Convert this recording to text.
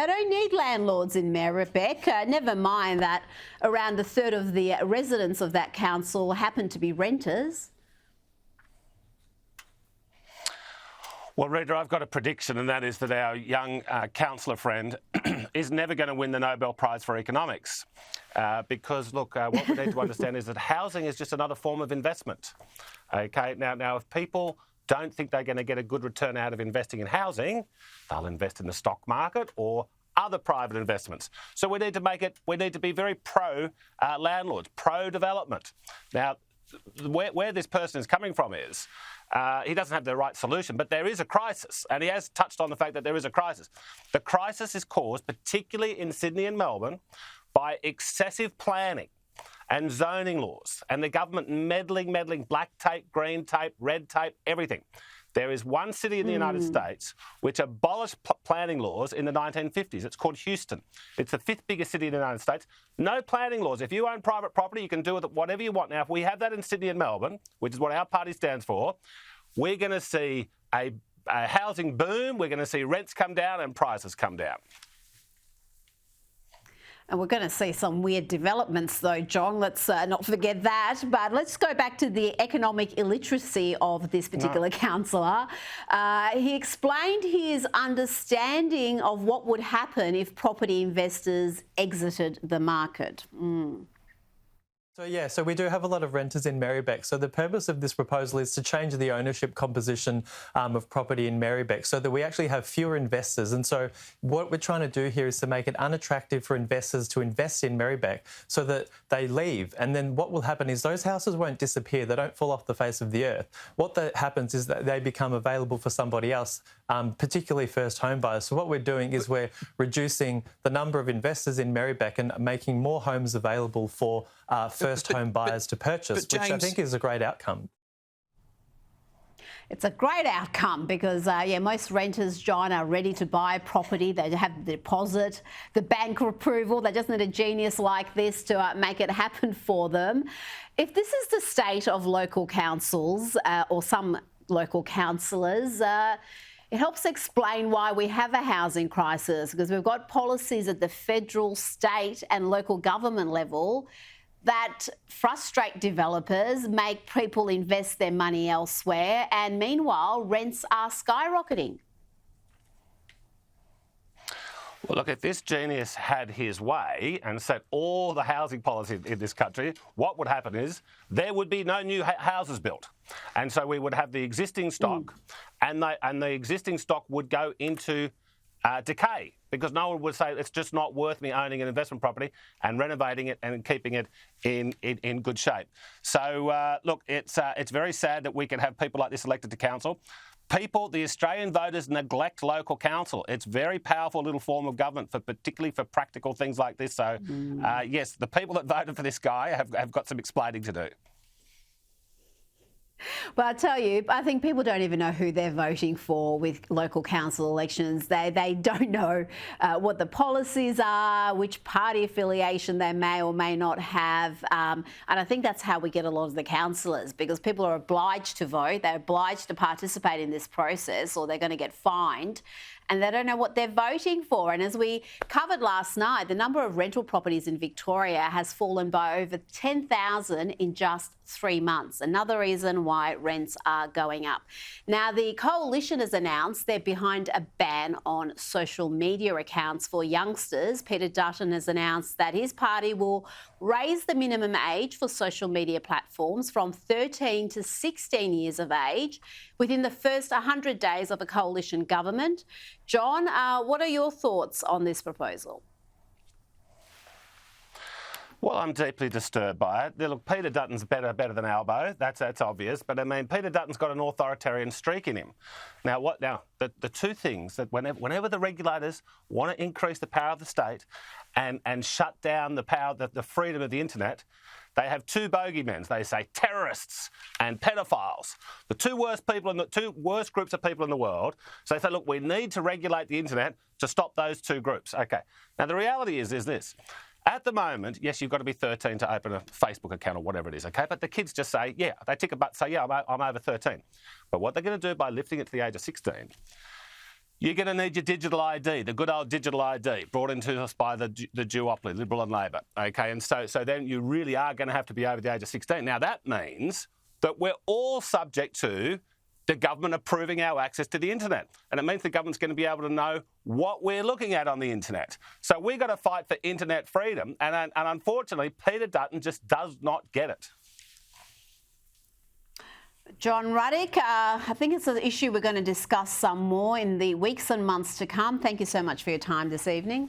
They don't need landlords in Merribeck. Never mind that around a third of the residents of that council happen to be renters. Well, Rita, I've got a prediction, and that is that our young councillor friend is never going to win the Nobel Prize for Economics. Because, look, what we need to understand is that housing is just another form of investment. Okay, now if people don't think they're going to get a good return out of investing in housing, they'll invest in the stock market or other private investments. So we need to be very pro landlords, pro development. Now, where this person is coming from is he doesn't have the right solution, but there is a crisis, and he has touched on the fact that there is a crisis. The crisis is caused, particularly in Sydney and Melbourne, by excessive planning and zoning laws, and the government meddling, black tape, green tape, red tape, everything. There is one city in the United States which abolished planning laws in the 1950s. It's called Houston. It's the 5th biggest city in the United States. No planning laws. If you own private property, you can do with it whatever you want. Now, if we have that in Sydney and Melbourne, which is what our party stands for, we're going to see a housing boom. We're going to see rents come down and prices come down. And we're going to see some weird developments though, John. Let's not forget that. But let's go back to the economic illiteracy of this particular councillor. He explained his understanding of what would happen if property investors exited the market. So we do have a lot of renters in Merribeck. So the purpose of this proposal is to change the ownership composition of property in Merribeck so that we actually have fewer investors. And so what we're trying to do here is to make it unattractive for investors to invest in Merribeck so that they leave. And then what will happen is those houses won't disappear. They don't fall off the face of the earth. What that happens is that they become available for somebody else, particularly first home buyers. So what we're doing is we're reducing the number of investors in Merribeck and making more homes available for first home buyers to purchase, James, which I think is a great outcome. It's a great outcome because, most renters, John, are ready to buy property. They have the deposit, the bank approval. They just need a genius like this to make it happen for them. If this is the state of local councils or some local councillors, it helps explain why we have a housing crisis, because we've got policies at the federal, state and local government level that frustrate developers, make people invest their money elsewhere, and meanwhile, rents are skyrocketing. Well, look, if this genius had his way and set all the housing policy in this country, what would happen is there would be no new houses built. And so we would have the existing stock, and the existing stock would go into decay, because no one would say it's just not worth me owning an investment property and renovating it and keeping it in good shape. So, look, it's very sad that we can have people like this elected to council. The Australian voters neglect local council. It's a very powerful little form of government, particularly for practical things like this. So, yes, the people that voted for this guy have got some explaining to do. But I tell you, I think people don't even know who they're voting for with local council elections. They don't know what the policies are, which party affiliation they may or may not have. And I think that's how we get a lot of the councillors, because people are obliged to vote. They're obliged to participate in this process or they're going to get fined. And they don't know what they're voting for. And as we covered last night, the number of rental properties in Victoria has fallen by over 10,000 in just 3 months. Another reason why rents are going up. Now, the Coalition has announced they're behind a ban on social media accounts for youngsters. Peter Dutton has announced that his party will raise the minimum age for social media platforms from 13 to 16 years of age within the first 100 days of a coalition government. John, what are your thoughts on this proposal? Well, I'm deeply disturbed by it. Look, Peter Dutton's better than Albo. That's obvious. But I mean, Peter Dutton's got an authoritarian streak in him. Now, the two things that whenever the regulators want to increase the power of the state and shut down the freedom of the internet, they have two bogeymen. They say terrorists and pedophiles, the two worst groups of people in the world. So they say, look, we need to regulate the internet to stop those two groups. Okay. Now, the reality is this. At the moment, yes, you've got to be 13 to open a Facebook account or whatever it is, okay? But the kids just say, yeah, they tick a button, say, yeah, I'm over 13. But what they're going to do by lifting it to the age of 16, You're going to need your digital ID, the good old digital ID, brought into us by the duopoly, Liberal and Labor. Okay, and so then you really are going to have to be over the age of 16. Now, that means that we're all subject to the government approving our access to the internet. And it means the government's going to be able to know what we're looking at on the internet. So we've got to fight for internet freedom. And unfortunately, Peter Dutton just does not get it. John Ruddick, I think it's an issue we're going to discuss some more in the weeks and months to come. Thank you so much for your time this evening.